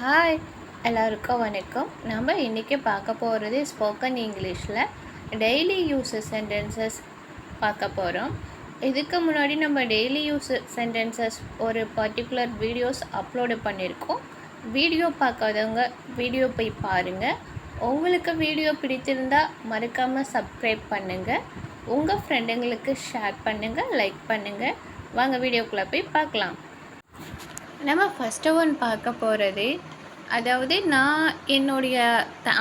Hi எல்லாருக்கும் வணக்கம். நம்ம இன்றைக்கி பார்க்க போகிறது ஸ்போக்கன் இங்கிலீஷில் டெய்லி யூஸஸ் சென்டென்சஸ் பார்க்க போகிறோம். இதுக்கு முன்னாடி நம்ம டெய்லி யூஸ் சென்டென்சஸ் ஒரு பர்டிகுலர் வீடியோஸ் அப்லோடு பண்ணியிருக்கோம். வீடியோ பார்க்காதவங்க வீடியோ போய் பாருங்கள். உங்களுக்கு வீடியோ பிடித்திருந்தால் மறக்காமல் சப்ஸ்கிரைப் பண்ணுங்கள். உங்கள் ஃப்ரெண்டுங்களுக்கு ஷேர் பண்ணுங்கள், லைக் பண்ணுங்கள். வாங்க வீடியோக்குள்ளே போய் பார்க்கலாம். நம்ம ஃபஸ்ட்டு ஒன் பார்க்க போகிறது, அதாவது நான் என்னுடைய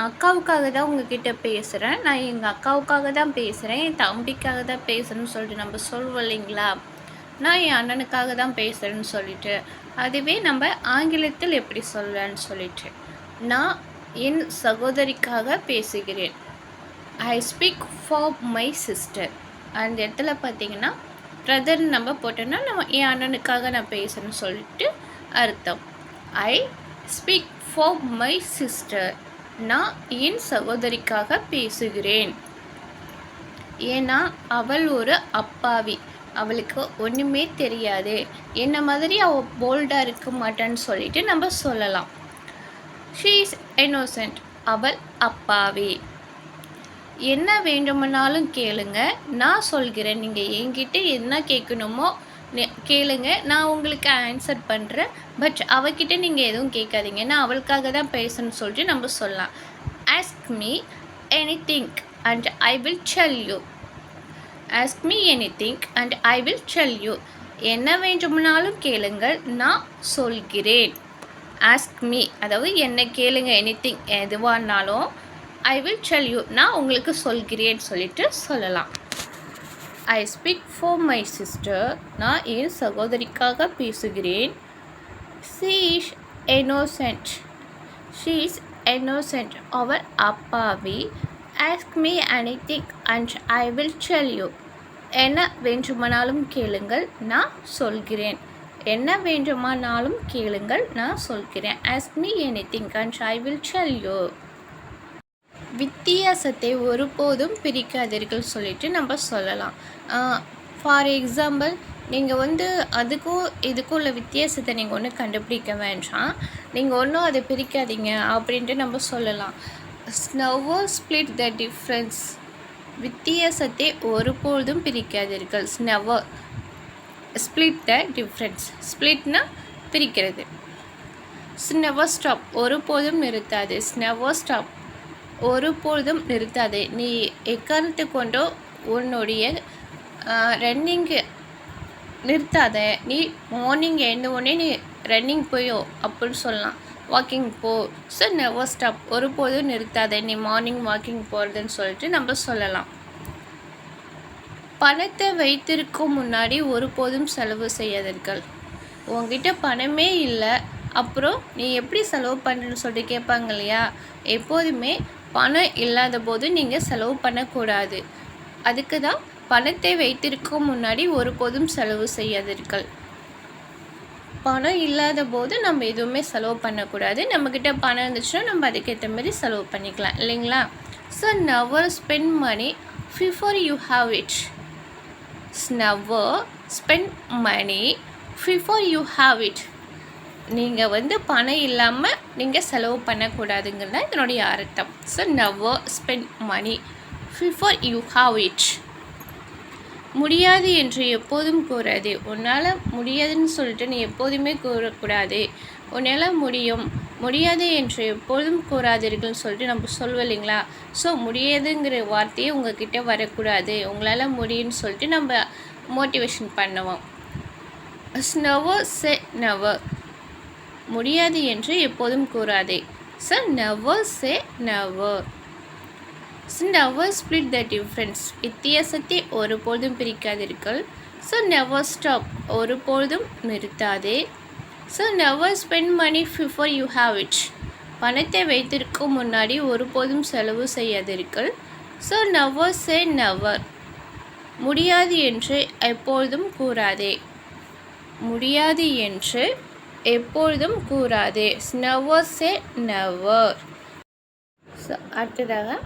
அக்காவுக்காக தான் உங்ககிட்ட பேசுகிறேன். நான் எங்கள் அக்காவுக்காக தான் பேசுகிறேன், என் தம்பிக்காக தான் பேசுகிறேன்னு சொல்லிட்டு நம்ம சொல்லுவோம் இல்லைங்களா. நான் என் அண்ணனுக்காக தான் பேசுகிறேன்னு சொல்லிட்டு, அதுவே நம்ம ஆங்கிலத்தில் எப்படி சொல்லலான்னு சொல்லிட்டு, நான் என் சகோதரிக்காக பேசுகிறேன். ஐ ஸ்பீக் ஃபார் மை சிஸ்டர். அந்த இடத்துல பார்த்திங்கன்னா பிரதர் நம்ம போட்டோன்னா நம்ம என் அண்ணனுக்காக நான் பேசுகிறேன்னு சொல்லிட்டு அர்த்தம். ஐ ஸ்பீக் ஃபார் மை சிஸ்டர். நான் என் சகோதரிக்காக பேசுகிறேன். ஏன்னா அவள் ஒரு அப்பாவி, அவளுக்கு ஒன்றுமே தெரியாது, என்ன மாதிரி அவள் போல்டாக இருக்க மாட்டான்னு சொல்லிட்டு நம்ம சொல்லலாம். She is innocent. அவள் அப்பாவி. என்ன வேண்டுமானாலும் கேளுங்க, நான் சொல்கிறேன். நீங்கள் என்கிட்ட என்ன கேட்கணுமோ கேளுங்க, நான் உங்களுக்கு ஆன்சர் பண்ணுறேன். பட் அவகிட்ட நீங்கள் எதுவும் கேட்காதீங்க, நான் அவளுக்காக தான் பேசணும்னு சொல்லிட்டு நம்ம சொல்லலாம். Ask me anything and I will tell you. Ask me anything and I will tell you. என்ன வேண்டுமானாலும் கேளுங்கள், நான் சொல்கிறேன். ஆஸ்க் மீ அதாவது என்ன கேளுங்க, எனிதிங் எதுவானாலும், ஐ வில் டெல் யூ நான் உங்களுக்கு சொல்கிறேன் சொல்லிட்டு சொல்லலாம். I speak for my sister. நான் என் சகோதரிக்காக பேசுகிறேன். She is innocent. She is innocent. அவர் அப்பாவி. Ask me anything and I will tell you. என்ன வேண்டுமானாலும் கேளுங்கள், நான் சொல்கிறேன். என்ன வேண்டுமானாலும் கேளுங்கள், நான் சொல்கிறேன். Ask me anything and I will tell you. வித்தியாசத்தை ஒருபோதும் பிரிக்காதீர்கள் சொல்லிட்டு நம்ம சொல்லலாம். ஃபார் எக்ஸாம்பிள், நீங்கள் அதுக்கும் இதுக்கும் உள்ள வித்தியாசத்தை நீங்கள் ஒன்றும் கண்டுபிடிக்க வேண்டாம், நீங்கள் ஒன்றும் அதை பிரிக்காதீங்க அப்படின்ட்டு நம்ம சொல்லலாம். Never split the difference. வித்தியாசத்தை ஒருபோதும் பிரிக்காதீர்கள். Never split the difference. ஸ்ப்ளிட்னா பிரிக்கிறது. Never stop. ஒருபோதும் நிறுத்தாது. Never stop. ஒருபொழுதும் நிறுத்தாதே. நீ எக்காரணத்தை கொண்டோ உன்னுடைய ரன்னிங்கு நிறுத்தாத. நீ மார்னிங் எழுந்த உடனே நீ ரன்னிங் போயோ அப்படின்னு சொல்லலாம். வாக்கிங் போ. So never stop. ஒருபோதும் நிறுத்தாத, நீ மார்னிங் வாக்கிங் போகிறதுன்னு சொல்லிட்டு நம்ம சொல்லலாம். பணத்தை வைத்திருக்கும் முன்னாடி ஒருபோதும் செலவு செய்யாதீர்கள். உங்ககிட்ட பணமே இல்லை, அப்புறம் நீ எப்படி செலவு பண்ணுறன்னு சொல்லிட்டு கேட்பாங்க இல்லையா. எப்போதுமே பணம் இல்லாத போது நீங்கள் செலவு பண்ணக்கூடாது. அதுக்கு தான் பணத்தை வைத்திருக்கும் முன்னாடி ஒருபோதும் செலவு செய்யாதீர்கள். பணம் இல்லாத போது நம்ம எதுவுமே செலவு பண்ணக்கூடாது. நம்மக்கிட்ட பணம் இருந்துச்சுன்னா நம்ம அதுக்கேற்ற மாதிரி செலவு பண்ணிக்கலாம் இல்லைங்களா. So never spend money before you have it. Never spend money before you have it. நீங்கள் பணம் இல்லாமல் நீங்கள் செலவு பண்ணக்கூடாதுங்கிறது தான் இதனுடைய அர்த்தம். So never spend money before you have it. முடியாது என்று எப்போதும் கூறாது. உன்னால் முடியாதுன்னு சொல்லிட்டு நீ எப்போதுமே கூறக்கூடாது. உன்னால் முடியும், முடியாது என்று எப்போதும் கூறாதீர்கள்னு சொல்லிட்டு நம்ம சொல்லுவோம் இல்லைங்களா. ஸோ முடியாதுங்கிற வார்த்தையே உங்ககிட்ட வரக்கூடாது. உங்களால் முடியும்னு சொல்லிட்டு நம்ம மோட்டிவேஷன் பண்ணுவோம். Never say never. முடியாது என்று எப்போதும் கூறாதே. So never say never. So never split the difference. வித்தியாசத்தை ஒருபோதும் பிரிக்காதீர்கள். So never stop. ஒருபோதும் நிறுத்தாதே. So never spend money before you have it. பணத்தை வைத்திருக்கும் முன்னாடி ஒருபோதும் செலவு செய்யாதீர்கள். So never say never. முடியாது என்று எப்பொழுதும் கூறாதே. முடியாது என்று எப்பொழுதும் கூறாதே. Never say never. ஸோ அடுத்ததாக,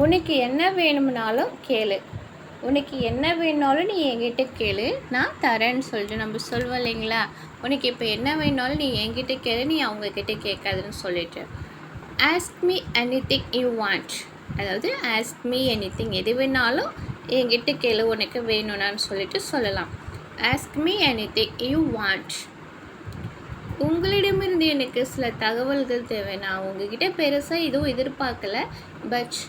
உனக்கு என்ன வேணும்னாலும் கேளு, உனக்கு என்ன வேணாலும் நீ என்கிட்ட கேளு, நான் தரேன்னு சொல்லிட்டு நம்ம சொல்லுவோம் இல்லைங்களா? உனக்கு இப்போ என்ன வேணாலும் நீ என்கிட்ட கேளு, நீ அவங்கக்கிட்ட கேட்காதுன்னு சொல்லிட்டு. Ask me anything you want, அதாவது ஆஸ்க் மீ எனிதிங், எது வேணாலும் என்கிட்ட கேளு உனக்கு வேணும்னான்னு சொல்லிட்டு சொல்லலாம். Ask me anything you want. உங்களிடமிருந்து எனக்கு சில தகவல்கள் தேவை. நான் உங்ககிட்ட பெருசாக எதுவும் எதிர்பார்க்கல, பட்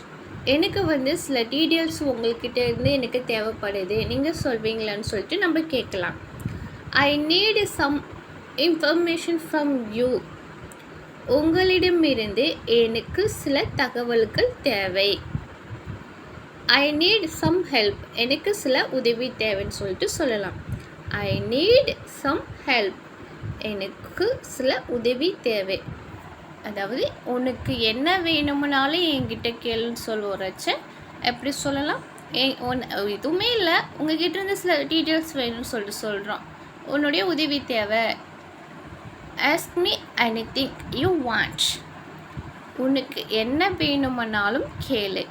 எனக்கு சில டீட்டெயில்ஸ் உங்கள்கிட்ட இருந்து எனக்கு தேவைப்படுது, நீங்கள் சொல்வீங்களான்னு சொல்லிட்டு நம்ம கேட்கலாம். I need some information from you. உங்களிடமிருந்து எனக்கு சில தகவல்கள் தேவை. ஐ நீட் சம் ஹெல்ப், எனக்கு சில உதவி தேவைன்னு சொல்லிட்டு சொல்லலாம். ஐ நீட் சம் ஹெல்ப், எனக்கு சில உதவி தேவை. அதாவது உனக்கு என்ன வேணும்னாலும் என்கிட்ட கேளுன்னு சொல்லுறச்ச எப்படி சொல்லலாம்? எதுவுமே இல்லை, உங்ககிட்ட இருந்து சில டீட்டெயில்ஸ் வேணும்னு சொல்லிட்டு சொல்கிறோம். உன்னுடைய உதவி தேவை. Ask me anything you want. உனக்கு என்ன வேணுமானாலும் கேளு.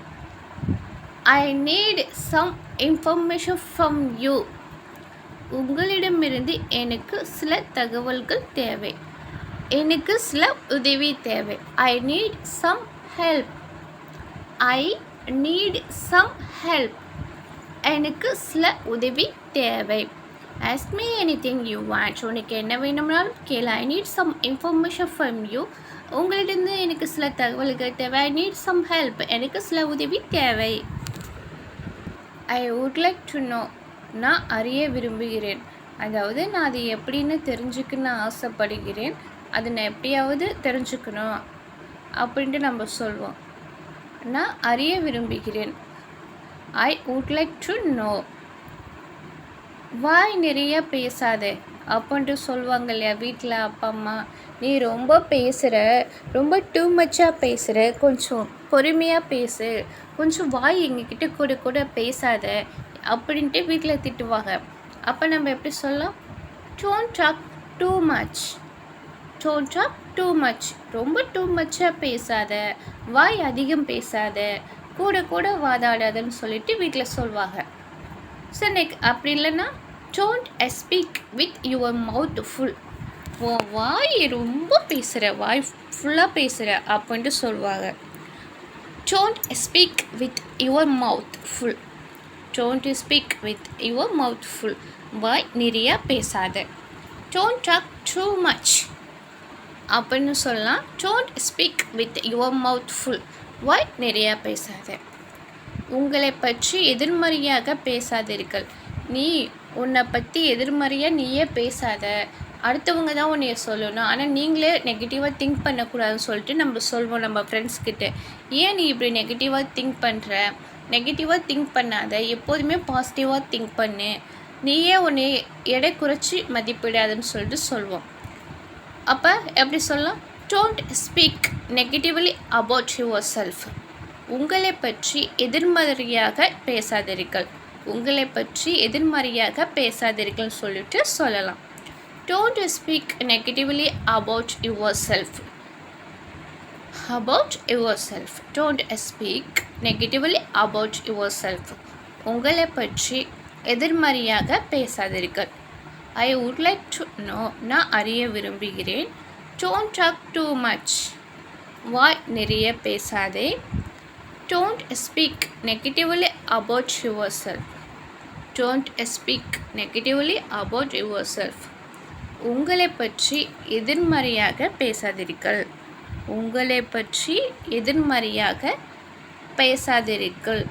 I need some information from you. உங்களிடமிருந்து எனக்கு சில தகவல்கள் தேவை, எனக்கு சில உதவி தேவை. I need some help. I need some help, எனக்கு சில உதவி தேவை. Ask me anything you want. உனக்கு என்ன வேணும்னாலும் கேளு. I need some information from you. உங்களிடந்து எனக்கு சில தகவல்கள் தேவை. ஐ நீட் சம் ஹெல்ப், எனக்கு சில உதவி தேவை. ஐ வுட் லைக் டு நோ. நான் அறிய விரும்புகிறேன். அதாவது நான் அது எப்படின்னு தெரிஞ்சுக்கணும்னு ஆசைப்படுகிறேன். அது நான் எப்படியாவது தெரிஞ்சுக்கணும் அப்படின்ட்டு நம்ம சொல்வோம். நான் அறிய விரும்புகிறேன். I would like to know. வாய் நிறைய பேசாதே அப்படின்ட்டு சொல்லுவாங்க இல்லையா வீட்டில் அப்பா அம்மா. நீ ரொம்ப பேசுகிற, ரொம்ப டூ மச்சாக பேசுகிற, கொஞ்சம் பொறுமையாக பேசு, கொஞ்சம் வாய் எங்ககிட்ட கூட கூட பேசாத அப்படின்ட்டு வீட்டில் திட்டுவாங்க. அப்போ நம்ம எப்படி சொல்லலாம்? Don't talk too much. Don't talk too much, ரொம்ப டூ மச்சாக பேசாத, வாய் அதிகம் பேசாத, கூட கூட வாதாடாதன்னு சொல்லிட்டு வீட்டில் சொல்லுவாங்க. ஸோ அப்படி இல்லைன்னா don't speak with your mouth full. உன் வாய் ரொம்ப பேசுகிற, வாய் ஃபுல்லாக பேசுகிற அப்படின்ட்டு சொல்லுவாங்க. Don't speak with your mouth full. Don't speak with your mouth full, வாய் நிறையா பேசாத. டோன்ட் டாக் டூ மச் அப்படின்னு சொல்லலாம். Don't speak with your mouth full, வாய் நிறையா பேசாத. உங்களை பற்றி எதிர்மறையாக பேசாதீர்கள். நீ உன்னை பற்றி எதிர்மறையாக நீயே பேசாத, அடுத்தவங்க தான் உன்னைய சொல்லணும், ஆனால் நீங்களே நெகட்டிவாக திங்க் பண்ணக்கூடாதுன்னு சொல்லிட்டு நம்ம சொல்வோம் நம்ம ஃப்ரெண்ட்ஸ்கிட்ட. ஏன் நீ இப்படி நெகட்டிவாக திங்க் பண்ணுற? நெகட்டிவாக திங்க் பண்ணாத, எப்போதுமே பாசிட்டிவாக திங்க் பண்ணு, நீயே உன்னை எடை குறைச்சி மதிப்பிடாதுன்னு சொல்லிட்டு சொல்வோம். அப்போ எப்படி சொல்லலாம்? Don't speak negatively about yourself. உங்களை பற்றி எதிர்மறையாக பேசாதீர்கள். உங்களை பற்றி எதிர்மறையாக பேசாதீர்கள்னு சொல்லிட்டு சொல்லலாம். Don't speak negatively about yourself. About yourself. Don't speak negatively about yourself. உங்களை பற்றி எதிர்மறையாக பேசாதீர்கள். I would like to know. நான் அறிய விரும்புகிறேன். Don't talk too much. வாய் நிறைய பேசாதே. Don't speak negatively about yourself. Don't speak negatively about yourself. உங்களை பற்றி எதிர்மறையாக பேசாதீர்கள். உங்களை பற்றி எதிர்மறையாக பேசாதீர்கள்.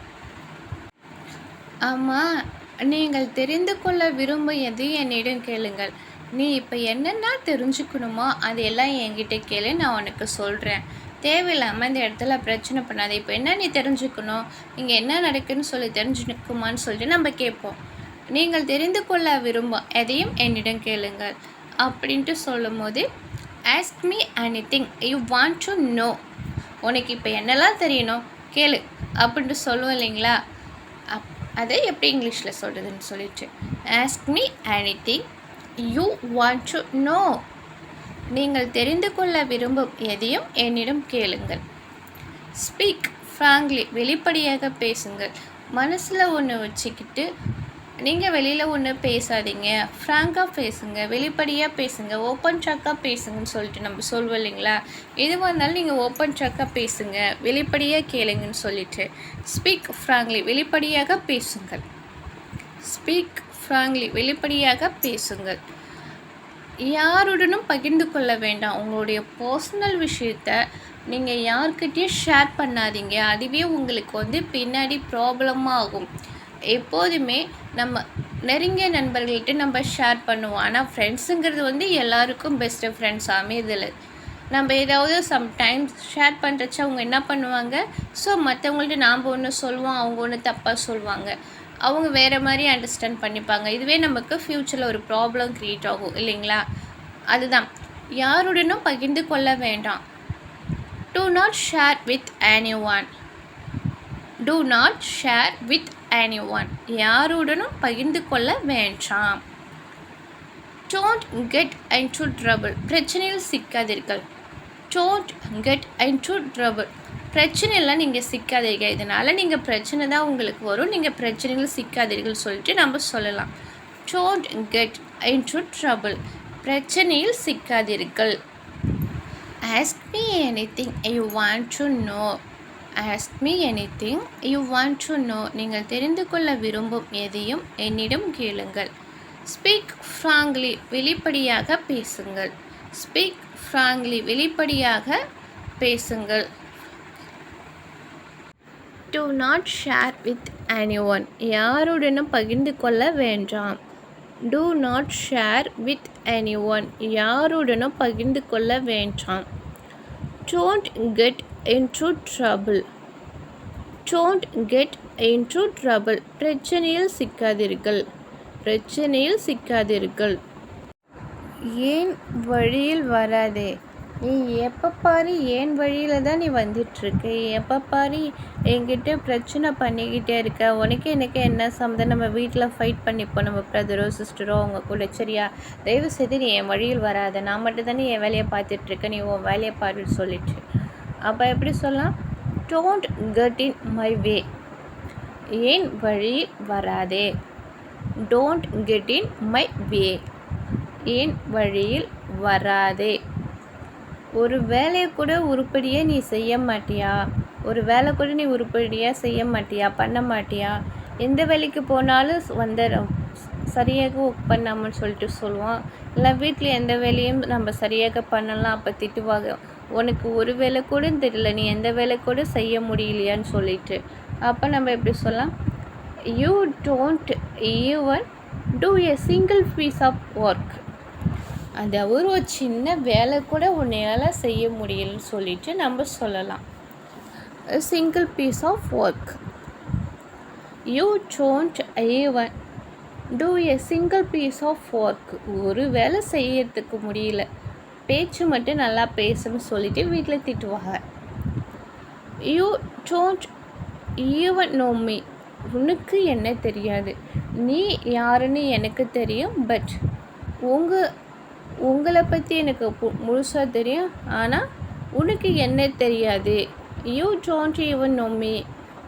ஆமாம், நீங்கள் தெரிந்து கொள்ள விரும்பும் எது என்னிடம் கேளுங்கள். நீ இப்போ என்னென்ன தெரிஞ்சுக்கணுமோ அதையெல்லாம் என்கிட்ட கேளு, நான் உனக்கு சொல்கிறேன். தேவையில்லாமல் இந்த இடத்துல பிரச்சனை பண்ணாது. இப்போ என்ன நீ தெரிஞ்சுக்கணும், இங்கே என்ன நடக்குதுன்னு சொல்லி தெரிஞ்சுக்குமான்னு சொல்லிட்டு நம்ம கேட்போம். நீங்கள் தெரிந்து கொள்ள விரும்பும் எதையும் என்னிடம் கேளுங்கள் அப்படின்ட்டு சொல்லும் போது ask me anything you want to know. உனக்கு இப்போ என்னெல்லாம் தெரியணும் கேளு அப்படின்ட்டு சொல்லுவோம் இல்லைங்களா? அதை எப்படி இங்கிலீஷில் சொல்கிறதுன்னு சொல்லிட்டு ask me anything you want to know. நீங்கள் தெரிந்து கொள்ள விரும்பும் எதையும் என்னிடம் கேளுங்கள். Speak frankly. வெளிப்படையாக பேசுங்கள். மனசில் ஒன்று வச்சுக்கிட்டு நீங்கள் வெளியில் ஒன்று பேசாதீங்க. ஃப்ராங்காக பேசுங்க, வெளிப்படையாக பேசுங்க, ஓப்பன் ட்ராக்காக பேசுங்கன்னு சொல்லிட்டு நம்ம சொல்வோம் இல்லைங்களா? எதுவாக இருந்தாலும் நீங்கள் ஓப்பன் ட்ராக்காக பேசுங்க, வெளிப்படையாக கேளுங்கன்னு சொல்லிட்டு. ஸ்பீக் ஃப்ராங்க்லி, வெளிப்படையாக பேசுங்கள். ஸ்பீக் ஃப்ராங்க்லி, வெளிப்படையாக பேசுங்கள். யாருடனும் பகிர்ந்து கொள்ள வேண்டாம். உங்களுடைய பர்சனல் விஷயத்த நீங்கள் யார்கிட்டையும் ஷேர் பண்ணாதீங்க. அதுவே உங்களுக்கு பின்னாடி ப்ராப்ளமாக ஆகும். எப்போதுமே நம்ம நெருங்கிய நண்பர்கள்கிட்ட நம்ம ஷேர் பண்ணுவோம். ஆனால் ஃப்ரெண்ட்ஸுங்கிறது எல்லாருக்கும் பெஸ்ட்டு ஃப்ரெண்ட்ஸ் அமையதில்லை. நம்ம ஏதாவது சம்டைம்ஸ் ஷேர் பண்ணுறச்ச அவங்க என்ன பண்ணுவாங்க, ஸோ மற்றவங்கள்ட்ட நாம் ஒன்று சொல்லுவோம், அவங்க ஒன்று தப்பாக சொல்லுவாங்க. அவங்க வேறு மாதிரி அண்டர்ஸ்டாண்ட் பண்ணிப்பாங்க. இதுவே நமக்கு ஃப்யூச்சரில் ஒரு ப்ராப்ளம் க்ரியேட் ஆகும் இல்லைங்களா? அதுதான், யாருடனும் பகிர்ந்து கொள்ள வேண்டாம். Do not share with anyone. Do not share with anyone. யாருடனும் பகிர்ந்து கொள்ள வேண்டாம். Don't get into trouble. பிரச்சனையில் சிக்காதீர்கள். Don't get into trouble. பிரச்சனையெல்லாம் நீங்கள் சிக்காதீங்க. இதனால் நீங்கள் பிரச்சனை தான் உங்களுக்கு வரும். நீங்கள் பிரச்சனைகள் சிக்காதீர்கள் சொல்லிட்டு நம்ம சொல்லலாம். Don't get into trouble. பிரச்சனையில் சிக்காதீர்கள். Ask me anything you want to know. Ask me anything you want to know. நீங்கள் தெரிந்து கொள்ள விரும்பும் எதையும் என்னிடம் கேளுங்கள். Speak frankly. வெளிப்படையாக பேசுங்கள். Speak frankly. வெளிப்படையாக பேசுங்கள். Do not share with anyone. யாருடனும் பகிர்ந்து கொள்ள வேண்டாம். Do not share with anyone. யாருடனும் பகிர்ந்து கொள்ள வேண்டாம். Don't get into trouble. Don't get into trouble. பிரச்சனையில் சிக்காதீர்கள். பிரச்சனையில் சிக்காதீர்கள். ஏன் வழியில் வராதே. நீ எப்போ பாரு ஏன் வழியில் தான் நீ வந்துட்டுருக்க. எப்போ பாரு என்கிட்ட பிரச்சனை பண்ணிக்கிட்டே இருக்க. உனக்கு எனக்கு என்ன சம்மந்தம்? நம்ம வீட்டில் ஃபைட் பண்ணிப்போம், நம்ம பிரதரோ சிஸ்டரோ அவங்க கூட. சரியா? தயவு செய்து நீ என் வழியில் வராத. நான் மட்டும் தானே என் வேலையை பார்த்துட்ருக்கேன், நீ உன் வேலையை பாருன்னு சொல்லிட்டு. அப்போ எப்படி சொல்லலாம்? டோன்ட் கெட் இன் மை வே. ஏன் வழியில் வராதே. டோன்ட் கெட் இன் மை வே. ஏன் வழியில் வராதே. ஒரு வேலையை கூட உருப்படியாக நீ செய்ய மாட்டியா? ஒரு வேலை கூட நீ உருப்படியாக செய்ய மாட்டியா? பண்ண மாட்டியா? எந்த வேலைக்கு போனாலும் சரியாக ஒர்க் பண்ணாமன்னு சொல்லிட்டு சொல்லுவான். இல்லை வீட்டில் எந்த வேலையும் நம்ம சரியாக பண்ணலாம், அப்போ திட்டுவாங்க. உனக்கு ஒரு வேலை கூட தெரியல, நீ எந்த வேலை கூட செய்ய முடியலையான்னு சொல்லிட்டு. அப்போ நம்ம எப்படி சொல்லலாம்? You don't even do a single piece of work. அதாவது ஒரு சின்ன வேலை கூட உன்னால் செய்ய முடியலன்னு சொல்லிட்டு நம்ம சொல்லலாம். Single piece of work. You don't even do a single piece of work. ஒரு வேலை செய்யறதுக்கு முடியல, பேச்சு மட்டும் நல்லா பேசணும்னு சொல்லிட்டு வீட்டில் திட்டுவாங்க. You don't even know me. உனக்கு என்ன தெரியாது. நீ யாருன்னு எனக்கு தெரியும், பட் உங்களை பற்றி எனக்கு முழுசாக தெரியும், ஆனால் உனக்கு என்ன தெரியாது. You don't even know me.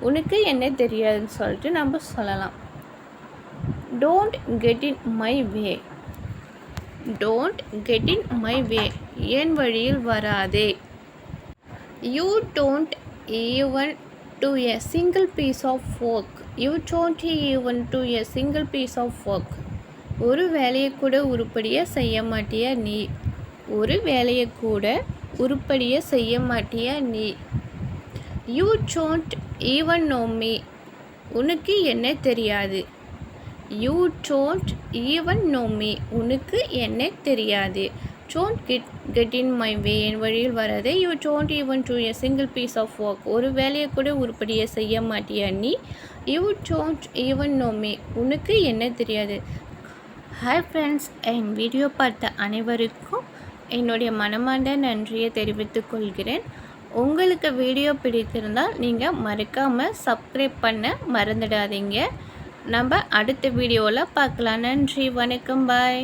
உனக்கு என்ன தெரியாதுன்னு சொல்லிட்டு நம்ம சொல்லலாம். Don't get in my way. Don't get in my way. என் வழியில் வராதே. You don't even do a single piece of work. You don't even do a single piece of work. ஒரு வேலையை கூட உருப்படியாக செய்ய மாட்டியா நீ. ஒரு வேலையை கூட உருப்படியாக செய்ய மாட்டியா நீ. You don't even know me. உனக்கு என்ன தெரியாது. You don't even know me. உனக்கு என்ன தெரியாது. Don't get in my way. என் வழியில் வராது. You don't even do a single piece of work. ஒரு வேலையை கூட உருப்படியாக செய்ய மாட்டியா நீ. You don't even know me. உனக்கு என்ன தெரியாது. ஹாய் ஃப்ரெண்ட்ஸ், என் வீடியோ பார்த்த அனைவருக்கும் என்னுடைய மனமார்ந்த நன்றியை தெரிவித்துக் கொள்கிறேன். உங்களுக்கு வீடியோ பிடித்திருந்தால் நீங்கள் மறக்காமல் சப்ஸ்கிரைப் பண்ண மறந்துடாதீங்க. நம்ம அடுத்த வீடியோவில் பார்க்கலாம். நன்றி, வணக்கம், பாய்.